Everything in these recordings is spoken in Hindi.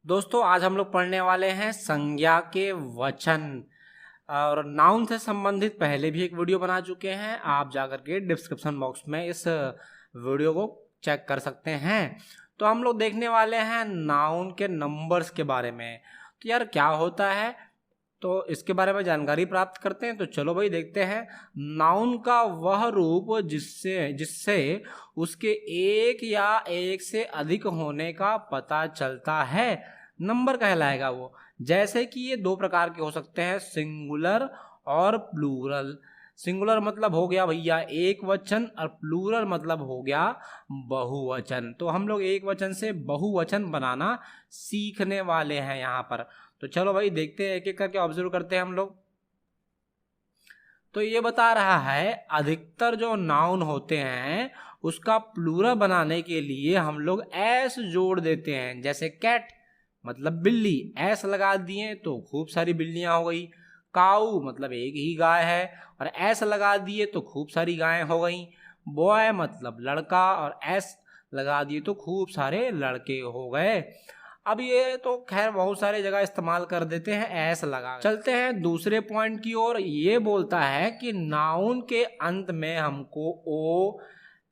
दोस्तों आज हम लोग पढ़ने वाले हैं संज्ञा के वचन और नाउन से संबंधित पहले भी एक वीडियो बना चुके हैं। आप जाकर के डिस्क्रिप्शन बॉक्स में इस वीडियो को चेक कर सकते हैं। तो हम लोग देखने वाले हैं नाउन के नंबर्स के बारे में। तो यार क्या होता है, तो इसके बारे में जानकारी प्राप्त करते हैं। तो चलो भाई देखते हैं। नाउन का वह रूप जिससे जिससे उसके एक या एक से अधिक होने का पता चलता है, नंबर कहलाएगा वो। जैसे कि ये दो प्रकार के हो सकते हैं, सिंगुलर और प्लूरल। सिंगुलर मतलब हो गया भैया एक वचन, और प्लूरल मतलब हो गया बहुवचन। तो हम लोग एक वचन से बहुवचन बनाना सीखने वाले हैं यहाँ पर। तो चलो भाई देखते हैं, एक एक करके ऑब्जर्व करते हैं हम लोग। तो ये बता रहा है अधिकतर जो नाउन होते हैं उसका प्लूरल बनाने के लिए हम लोग एस जोड़ देते हैं। जैसे कैट मतलब बिल्ली, एस लगा दिए तो खूब सारी बिल्लियां हो गई। काऊ मतलब एक ही गाय है और एस लगा दिए तो खूब सारी गायें हो गई। बॉय मतलब लड़का और एस लगा दिए तो खूब सारे लड़के हो गए। अब ये तो खैर बहुत सारे जगह इस्तेमाल कर देते हैं एस लगा। चलते हैं दूसरे पॉइंट की ओर। ये बोलता है कि नाउन के अंत में हमको O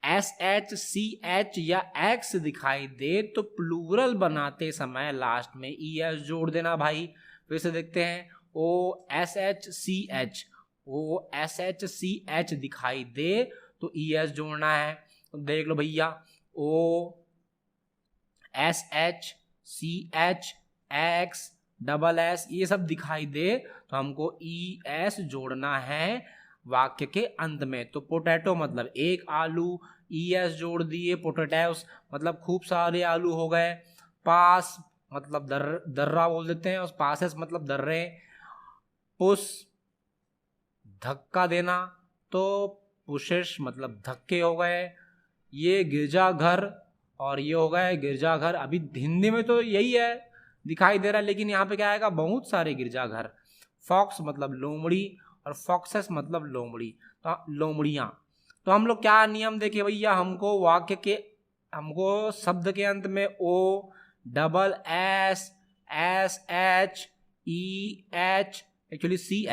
S H C H या एक्स दिखाई दे तो प्लूरल बनाते समय लास्ट में ई एस जोड़ देना भाई। फिर से देखते हैं, O S H C H, O S H C H दिखाई दे तो ई एस जोड़ना है। तो देख लो भैया, O S H C H X double S ये सब दिखाई दे तो हमको ई एस जोड़ना है वाक्य के अंत में। तो पोटैटो मतलब एक आलू, ई एस जोड़ दिए, पोटैटोस मतलब खूब सारे आलू हो गए। पास मतलब दर्रा बोल देते हैं, उस पासेस मतलब दर्रे। पुश धक्का देना तो पुशेस मतलब धक्के हो गए। ये गिरजाघर और ये हो गए गिरजाघर। अभी हिंदी में तो यही है दिखाई दे रहा है, लेकिन यहाँ पे क्या आएगा, बहुत सारे गिरजाघर। फॉक्स मतलब लोमड़ी और फॉक्सेस मतलब लोमड़ी, तो लोमड़ियाँ। तो हम लोग क्या नियम देखे भैया, हमको शब्द के अंत में O double S S H E H actually C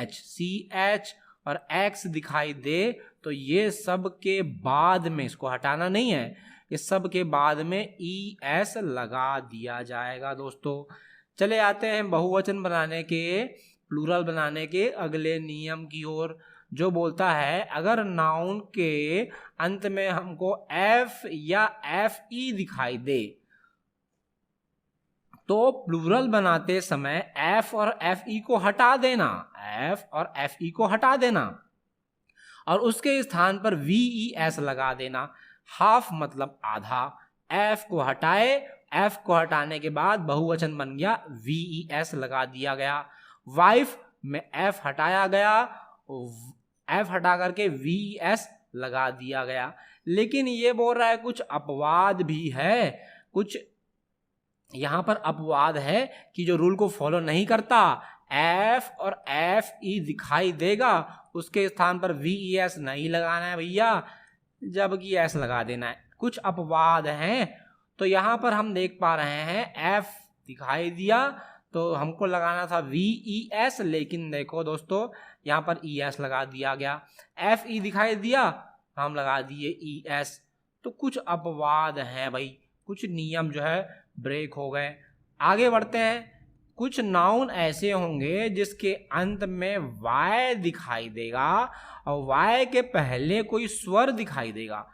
H और एक्स दिखाई दे तो ये सब के बाद में, इसको हटाना नहीं है, इस सब के बाद में ई एस लगा दिया जाएगा। दोस्तों चले आते हैं बहुवचन बनाने के, प्लूरल बनाने के अगले नियम की ओर, जो बोलता है अगर नाउन के अंत में हमको एफ या एफ ई दिखाई दे तो प्लूरल बनाते समय एफ और एफ ई को हटा देना, एफ और एफ ई को हटा देना और उसके स्थान पर वी ई एस लगा देना। हाफ मतलब आधा, एफ को हटाए, एफ को हटाने के बाद बहुवचन बन गया, वी ई एस लगा दिया गया। वाइफ में एफ हटाया गया, एफ हटा करके वी ई एस लगा दिया गया। लेकिन ये बोल रहा है कुछ अपवाद भी है, कुछ यहां पर अपवाद है कि जो रूल को फॉलो नहीं करता, एफ और एफ ई दिखाई देगा उसके स्थान पर वी ई एस नहीं लगाना है भैया, जबकि एस लगा देना है। कुछ अपवाद हैं। तो यहां पर हम देख पा रहे हैं एफ दिखाई दिया तो हमको लगाना था वी ई एस, लेकिन देखो दोस्तों यहां पर ई एस लगा दिया गया। एफ ई दिखाई दिया, हम लगा दिए ई एस। तो कुछ अपवाद हैं भाई, कुछ नियम जो है ब्रेक हो गए। आगे बढ़ते हैं। कुछ नाउन ऐसे होंगे जिसके अंत में वाय दिखाई देगा और वाय के पहले कोई स्वर दिखाई देगा,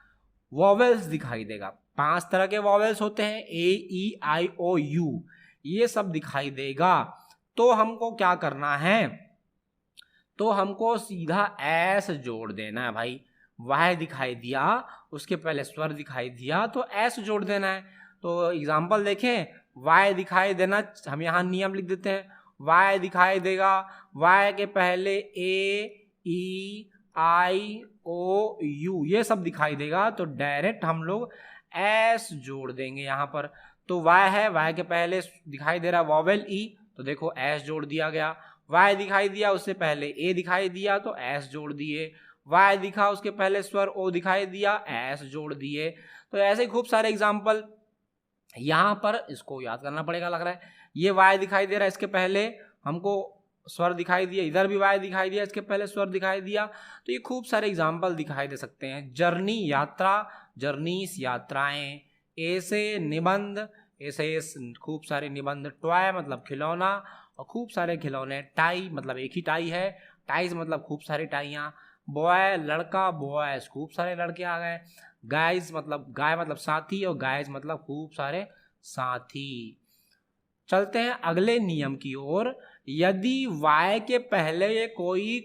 वॉवेल्स दिखाई देगा। 5 तरह के वॉवेल्स होते हैं, ए ई आई ओ यू, ये सब दिखाई देगा। तो हमको क्या करना है, तो हमको सीधा एस जोड़ देना है भाई। वाय दिखाई दिया, उसके पहले स्वर दिखाई दिया तो एस जोड़ देना है। तो एग्जाम्पल देखें, वाय दिखाई देना, हम यहाँ नियम लिख देते हैं, वाय दिखाई देगा, वाय के पहले ए ई आई ओ यू ये सब दिखाई देगा तो डायरेक्ट हम लोग एस जोड़ देंगे यहाँ पर। तो वाय है, वाय के पहले दिखाई दे रहा वॉवेल ई, तो देखो एस जोड़ दिया गया। वाय दिखाई दिया, उससे पहले ए दिखाई दिया तो एस जोड़ दिए। वाय दिखा, उसके पहले स्वर ओ दिखाई दिया, एस जोड़ दिए। तो ऐसे खूब सारे एग्जाम्पल यहाँ पर इसको याद करना पड़ेगा लग रहा है। ये वाय दिखाई दे रहा है, इसके पहले हमको स्वर दिखाई दिया, इधर भी वाय दिखाई दिया, इसके पहले स्वर दिखाई दिया। तो ये खूब सारे एग्जाम्पल दिखाई दे सकते हैं। जर्नी यात्रा, जर्नीस यात्राएं। ऐसे निबंध, ऐसे खूब सारे निबंध। टॉय मतलब खिलौना और खूब सारे खिलौने। टाई मतलब एक ही टाई है, टाइज मतलब खूब सारी टाइयाँ। बॉय लड़का, बॉयज खूब सारे लड़के आ गए। गाइज मतलब गाय मतलब साथी, और गाइज मतलब खूब सारे साथी। चलते हैं अगले नियम की ओर। यदि वाय के पहले कोई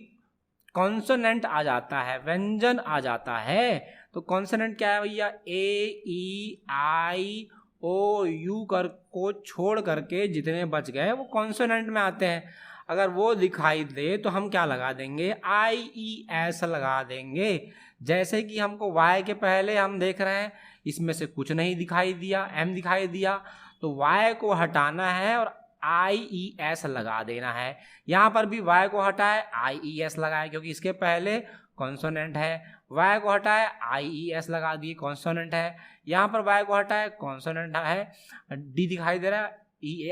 कॉन्सोनेंट आ जाता है, व्यंजन आ जाता है, तो कॉन्सोनेंट क्या है भैया? ए ई आई ओ यू कर को छोड़ करके जितने बच गए वो कॉन्सोनेंट में आते हैं। अगर वो दिखाई दे तो हम क्या लगा देंगे? आई ई एस लगा देंगे। जैसे कि हमको वाई के पहले हम देख रहे हैं इसमें से कुछ नहीं दिखाई दिया, एम दिखाई दिया, तो वाई को हटाना है और आई ई एस लगा देना है। यहाँ पर भी वाई को हटाए आई ई एस लगाए, क्योंकि इसके पहले कॉन्सोनेंट है। वाई को हटाए आई ई एस लगा दिए, कॉन्सोनेंट है। यहाँ पर वाई को हटाए कॉन्सोनेंट है, डी दिखाई दे रहा है, ई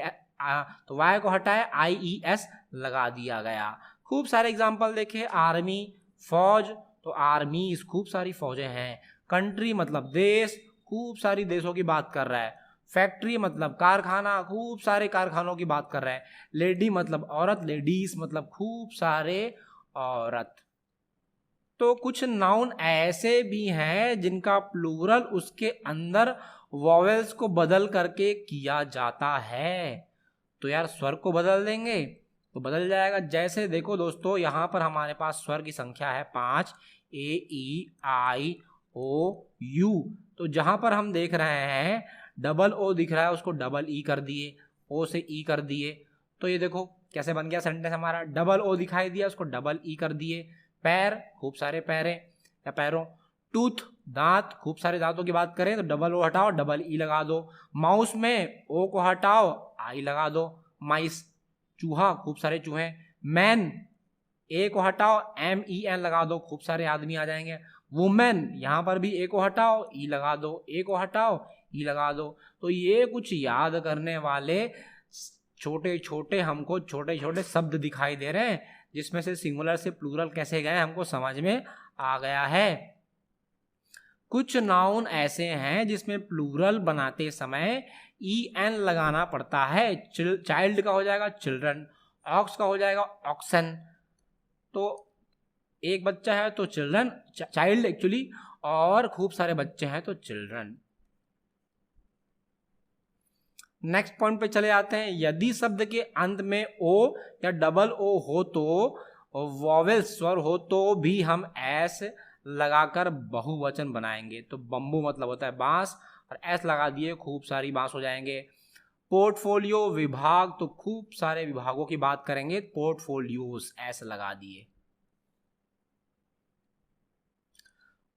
तो वाई को हटाए आई ई एस लगा दिया गया। खूब सारे एग्जाम्पल देखे। आर्मी, फौज, तो आर्मीज खूब सारी फौजें हैं। कंट्री मतलब देश, खूब सारी देशों की बात कर रहा है। फैक्ट्री मतलब कारखाना, खूब सारे कारखानों की बात कर रहा है। लेडी मतलब औरत, लेडीज मतलब खूब सारे औरत। तो कुछ नाउन ऐसे भी हैं जिनका प्लूरल उसके अंदर वॉवेल्स को बदल करके किया जाता है। तो यार स्वर को बदल देंगे तो बदल जाएगा। जैसे देखो दोस्तों, यहाँ पर हमारे पास स्वर की संख्या है 5, ए ई आई ओ यू। तो जहाँ पर हम देख रहे हैं डबल ओ दिख रहा है, उसको डबल ई कर दिए, ओ से ई कर दिए। तो ये देखो कैसे बन गया सेंटेंस हमारा। डबल ओ दिखाई दिया, उसको डबल ई कर दिए। पैर, खूब सारे पैरें या पैरों। टूथ, दांत, खूब सारे दांतों की बात करें तो डबल ओ हटाओ डबल ई लगा दो। माउस में ओ को हटाओ आई लगा दो, माइस। चूहा, खूब सारे चूहे। मैन, ए को हटाओ एम ई एन लगा दो, खूब सारे आदमी आ जाएंगे। वुमेन, यहाँ पर भी ए को हटाओ ई लगा दो, ए को हटाओ ई लगा दो। तो ये कुछ याद करने वाले छोटे छोटे हमको छोटे छोटे शब्द दिखाई दे रहे हैं, जिसमें से सिंगुलर से प्लूरल कैसे गए हमको समझ में आ गया है। कुछ नाउन ऐसे हैं जिसमें प्लूरल बनाते समय ई एन लगाना पड़ता है। चाइल्ड का हो जाएगा चिल्ड्रन, ऑक्स का हो जाएगा ऑक्सन। तो एक बच्चा है तो चिल्ड्रन, चाइल्ड एक्चुअली, और खूब सारे बच्चे हैं तो चिल्ड्रन। नेक्स्ट पॉइंट पे चले आते हैं। यदि शब्द के अंत में ओ या डबल ओ हो तो, वॉवेल स्वर हो तो भी हम एस लगाकर बहुवचन बनाएंगे। तो बम्बू मतलब होता है बांस, और एस लगा दिए खूब सारी बांस हो जाएंगे। पोर्टफोलियो विभाग, तो खूब सारे विभागों की बात करेंगे, पोर्टफोलियोस एस लगा दिए।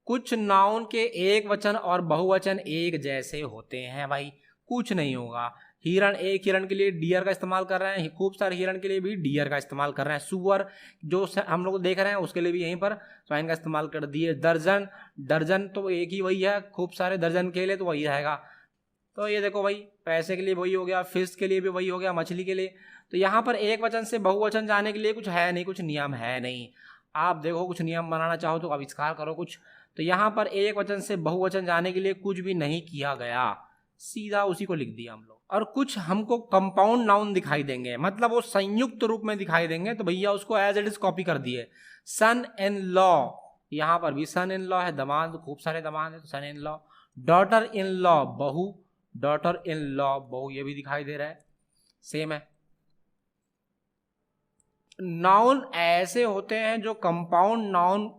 कुछ नाउन के एक वचन और बहुवचन एक जैसे होते हैं भाई, कुछ नहीं होगा। हिरण, एक हिरण के लिए डियर का इस्तेमाल कर रहे हैं, खूब सारे हिरण के लिए भी डियर का इस्तेमाल कर रहे हैं। सुअर जो हम लोग देख रहे हैं उसके लिए भी यहीं पर स्वाइन का इस्तेमाल कर दिए। दर्जन, दर्जन तो एक ही वही है, खूब सारे दर्जन के लिए तो वही रहेगा। तो ये देखो भाई, पैसे के लिए वही हो गया, फिश के लिए भी वही हो गया, मछली के लिए। तो यहाँ पर एक वचन से बहुवचन जाने के लिए कुछ है नहीं, कुछ नियम है नहीं। आप देखो कुछ नियम बनाना चाहो तो आविष्कार करो कुछ। तो यहाँ पर एक वचन से बहुवचन जाने के लिए कुछ भी नहीं किया गया, सीधा उसी को लिख दिया हम लोग। और कुछ हमको कंपाउंड नाउन दिखाई देंगे, मतलब वो संयुक्त रूप में दिखाई देंगे, तो भैया उसको एज इट इज कॉपी कर दिए। सन इन लॉ, यहाँ पर भी सन इन लॉ है, दामाद, खूब सारे दामाद है तो son in law. Daughter in law बहू, डॉटर इन लॉ बहू, ये भी दिखाई दे रहा है, सेम है। नाउन ऐसे होते हैं जो कंपाउंड नाउन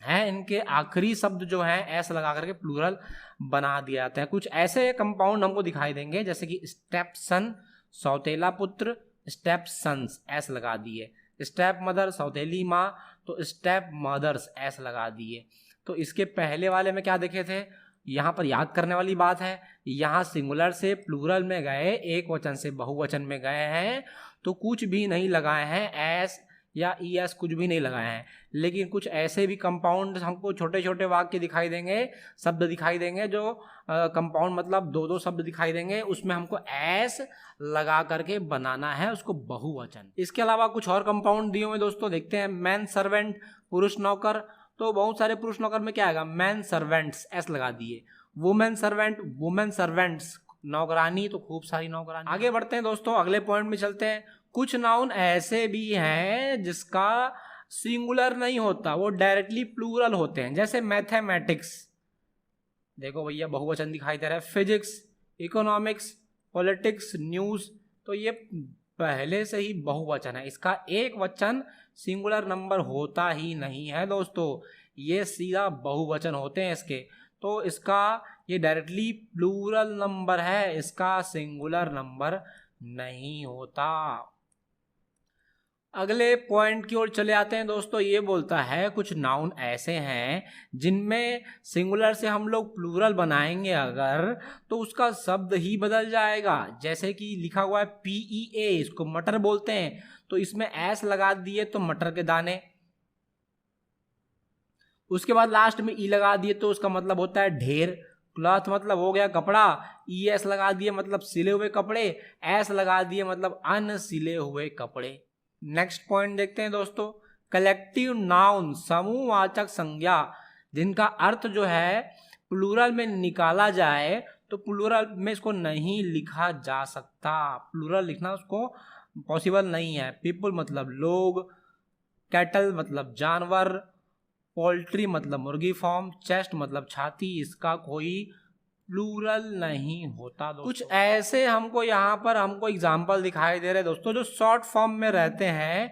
हैं, इनके आखिरी शब्द जो हैं एस लगा करके प्लूरल बना दिए जाते हैं। कुछ ऐसे कंपाउंड हमको दिखाई देंगे जैसे कि स्टेप सन, सौतेला पुत्र, स्टेप सन्स एस लगा दिए। स्टेप मदर, सौतेली माँ, तो स्टेप मदर्स एस लगा दिए। तो इसके पहले वाले में क्या देखे थे, यहाँ पर याद करने वाली बात है, यहाँ सिंगुलर से प्लूरल में गए, एक वचन से बहुवचन में गए हैं, तो कुछ भी नहीं लगाए हैं एस या ES कुछ भी नहीं लगाए हैं, लेकिन कुछ ऐसे भी कंपाउंड हमको छोटे छोटे वाक्य दिखाई देंगे, शब्द दिखाई देंगे जो कंपाउंड मतलब दो दो शब्द दिखाई देंगे, उसमें हमको एस लगा करके बनाना है उसको बहुवचन। इसके अलावा कुछ और कंपाउंड दिए हुए दोस्तों, देखते हैं। मैन सर्वेंट पुरुष नौकर, तो बहुत सारे पुरुष नौकर में क्या आएगा, मैन सर्वेंट्स एस लगा दिए। वुमेन सर्वेंट वुमेन सर्वेंट्स, नौकरानी तो खूब सारी नौकरानी। आगे बढ़ते हैं दोस्तों, अगले पॉइंट में चलते हैं। कुछ नाउन ऐसे भी हैं जिसका सिंगुलर नहीं होता, वो डायरेक्टली प्लूरल होते हैं, जैसे मैथमेटिक्स, देखो भैया बहुवचन दिखाई दे रहा है। फिजिक्स, इकोनॉमिक्स, पॉलिटिक्स, न्यूज़, तो ये पहले से ही बहुवचन है, इसका एक वचन सिंगुलर नंबर होता ही नहीं है दोस्तों, ये सीधा बहुवचन होते हैं इसके, तो इसका ये डायरेक्टली प्लूरल नंबर है, इसका सिंगुलर नंबर नहीं होता। अगले पॉइंट की ओर चले आते हैं दोस्तों, ये बोलता है कुछ नाउन ऐसे हैं जिनमें सिंगुलर से हम लोग प्लूरल बनाएंगे अगर, तो उसका शब्द ही बदल जाएगा। जैसे कि लिखा हुआ है PEA, इसको मटर बोलते हैं, तो इसमें एस लगा दिए तो मटर के दाने, उसके बाद लास्ट में ई लगा दिए तो उसका मतलब होता है ढेर। क्लॉथ मतलब हो गया कपड़ा, ES लगा दिए मतलब सिले हुए कपड़े, एस लगा दिए मतलब अनसिले हुए कपड़े। नेक्स्ट पॉइंट देखते हैं दोस्तों, कलेक्टिव नाउन समूहवाचक संज्ञा जिनका अर्थ जो है प्लूरल में निकाला जाए, तो प्लूरल में इसको नहीं लिखा जा सकता, प्लूरल लिखना उसको पॉसिबल नहीं है। पीपल मतलब लोग, कैटल मतलब जानवर, पोल्ट्री मतलब मुर्गी फार्म, चेस्ट मतलब छाती, इसका कोई प्लूरल नहीं होता दोस्तों। कुछ ऐसे हमको यहाँ पर हमको एग्जाम्पल दिखाई दे रहे हैं दोस्तों जो शॉर्ट फॉर्म में रहते हैं,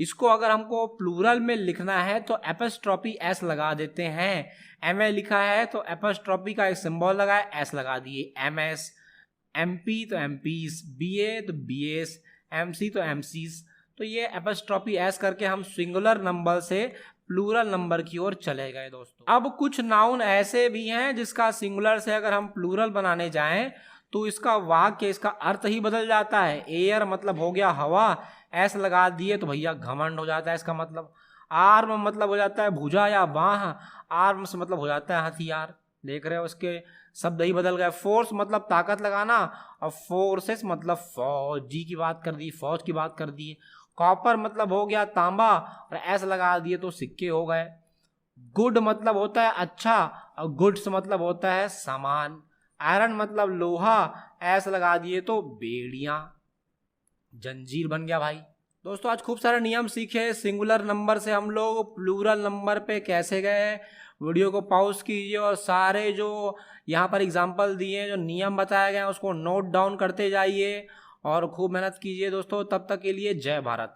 इसको अगर हमको प्लूरल में लिखना है तो एपस्ट्रॉपी एस लगा देते हैं। MA लिखा है तो एपस्ट्रॉपी का एक सिंबल लगाए, एस लगा दिए। MS, MP तो MPs, BA तो BAs, MC तो MCs, तो ये एपस्ट्रॉपी एस करके हम सिंगुलर नंबर से प्लूरल नंबर की ओर चले गए दोस्तों। अब कुछ नाउन ऐसे भी हैं जिसका सिंगुलर से अगर हम प्लूरल बनाने जाएं तो इसका वाक्य, इसका अर्थ ही बदल जाता है। एयर मतलब हो गया हवा, एस लगा दिए तो भैया घमंड हो जाता है इसका मतलब। आर्म मतलब हो जाता है भुजा या बाह, आर्म्स मतलब हो जाता है हथियार, देख रहे हो उसके शब्द ही बदल गए। फोर्स मतलब ताकत लगाना, और फोर्सेस मतलब फौजी की बात कर दी, फौज की बात कर दी। कॉपर मतलब हो गया तांबा, और एस लगा दिए तो सिक्के हो गए। गुड मतलब होता है अच्छा, और गुड्स मतलब होता है सामान। आयरन मतलब लोहा, एस लगा दिए तो बेड़ियां, जंजीर बन गया भाई। दोस्तों आज खूब सारे नियम सीखे, सिंगुलर नंबर से हम लोग प्लूरल नंबर पे कैसे गए। वीडियो को पॉज कीजिए और सारे जो यहाँ पर एग्जाम्पल दिए, जो नियम बताए गए हैं उसको नोट डाउन करते जाइए और खूब मेहनत कीजिए दोस्तों। तब तक के लिए जय भारत।